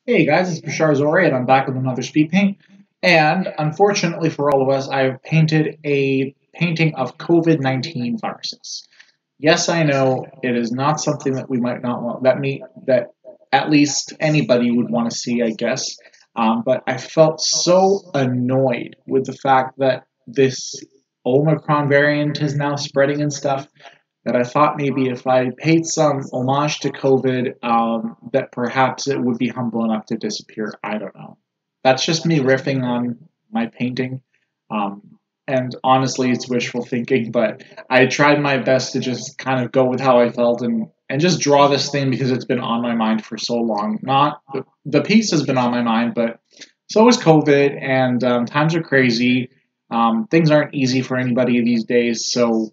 Hey guys, it's Bashar Zori, and I'm back with another speed paint. And unfortunately for all of us, I've painted a painting of COVID-19 viruses. Yes, I know it is not something that we might not want, that at least anybody would want to see, I guess. But I felt so annoyed with the fact that this Omicron variant is now spreading and stuff that I thought maybe if I paid some homage to COVID, that perhaps it would be humble enough to disappear. I don't know. That's just me riffing on my painting. And honestly, it's wishful thinking, but I tried my best to just kind of go with how I felt and just draw this thing because it's been on my mind for so long. Not the piece has been on my mind, but so is COVID, and times are crazy. Things aren't easy for anybody these days, so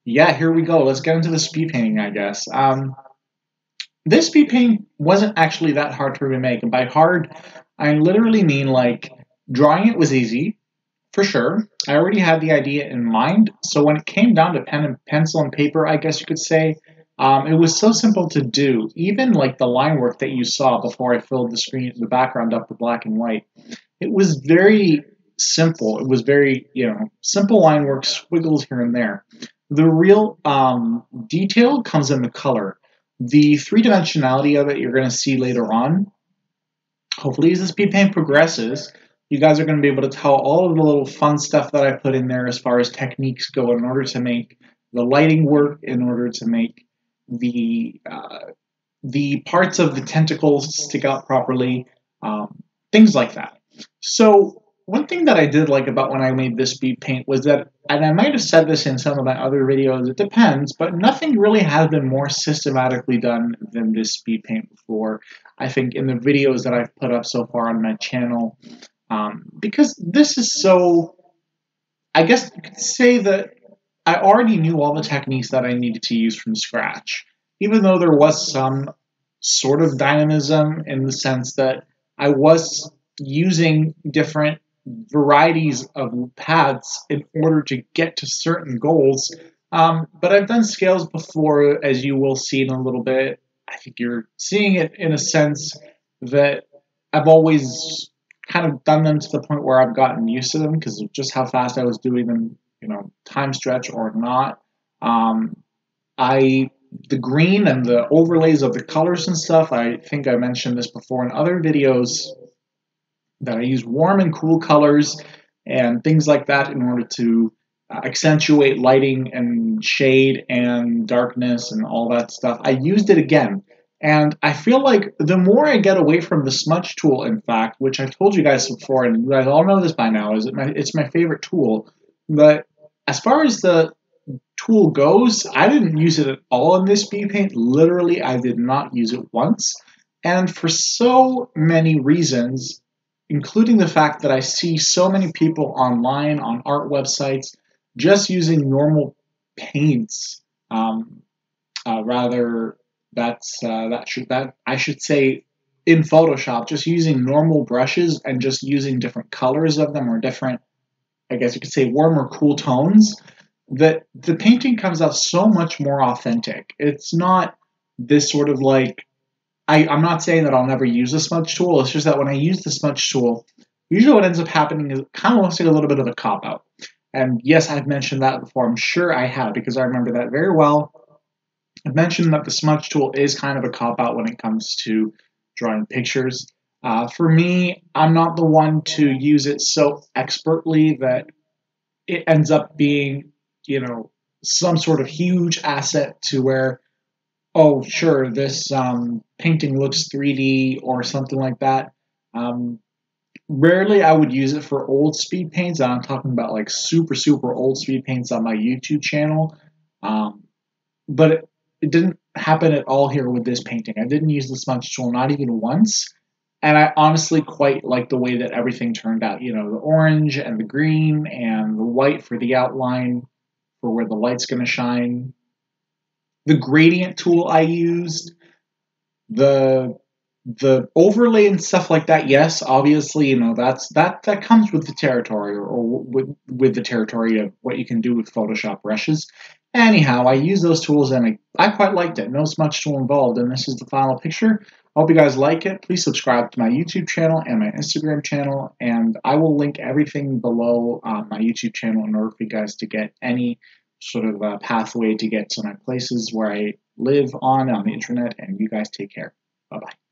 yeah, here we go. Let's get into the speed painting, I guess. This speed painting wasn't actually that hard for me to make, and by hard, I literally mean like drawing it was easy, for sure. I already had the idea in mind, so when it came down to pen and pencil and paper, I guess you could say, it was so simple to do. Even like the line work that you saw before I filled the background up with black and white, it was very simple. It was very, simple line work, squiggles here and there. The real detail comes in the color. The three-dimensionality of it you're going to see later on. Hopefully, as the speed paint progresses, you guys are going to be able to tell all of the little fun stuff that I put in there as far as techniques go in order to make the lighting work, in order to make the parts of the tentacles stick out properly, things like that. So one thing that I did like about when I made this speed paint was that, and I might have said this in some of my other videos, it depends, but nothing really has been more systematically done than this speed paint before. I think in the videos that I've put up so far on my channel, because this is so, I guess you could say that I already knew all the techniques that I needed to use from scratch, even though there was some sort of dynamism in the sense that I was using different varieties of paths in order to get to certain goals. But I've done scales before, as you will see in a little bit. I think you're seeing it in a sense that I've always kind of done them to the point where I've gotten used to them because of just how fast I was doing them, time stretch or not. Um, I the green and the overlays of the colors and stuff. I think I mentioned this before in other videos that I use warm and cool colors and things like that in order to accentuate lighting and shade and darkness and all that stuff. I used it again. And I feel like the more I get away from the smudge tool, in fact, which I've told you guys before, and you guys all know this by now, it's my favorite tool. But as far as the tool goes, I didn't use it at all in this speed paint. Literally, I did not use it once. And for so many reasons, including the fact that I see so many people online on art websites just using normal paints. Rather, that I should say in Photoshop, just using normal brushes and just using different colors of them or different, I guess you could say, warm or cool tones. That the painting comes out so much more authentic. It's not this sort of like I'm not saying that I'll never use a smudge tool. It's just that when I use the smudge tool, usually what ends up happening is it kind of looks like a little bit of a cop out. And yes, I've mentioned that before. I'm sure I have because I remember that very well. I've mentioned that the smudge tool is kind of a cop out when it comes to drawing pictures. For me, I'm not the one to use it so expertly that it ends up being, some sort of huge asset to where, oh, sure, this painting looks 3D or something like that. Um, Rarely I would use it for old speed paints. I'm talking about like super, super old speed paints on my YouTube channel. Um, but it didn't happen at all here with this painting. I didn't use the smudge tool, not even once. And I honestly quite like the way that everything turned out. The orange and the green and the white for the outline for where the light's going to shine. The gradient tool I used, the the overlay and stuff like that, yes, obviously, that comes with the territory or with the territory of what you can do with Photoshop brushes. Anyhow, I used those tools and I quite liked it. No much tool involved, and this is the final picture. I hope you guys like it. Please subscribe to my YouTube channel and my Instagram channel, and I will link everything below on my YouTube channel in order for you guys to get any sort of pathway to get to my places where I live on the internet, and you guys take care. Bye-bye.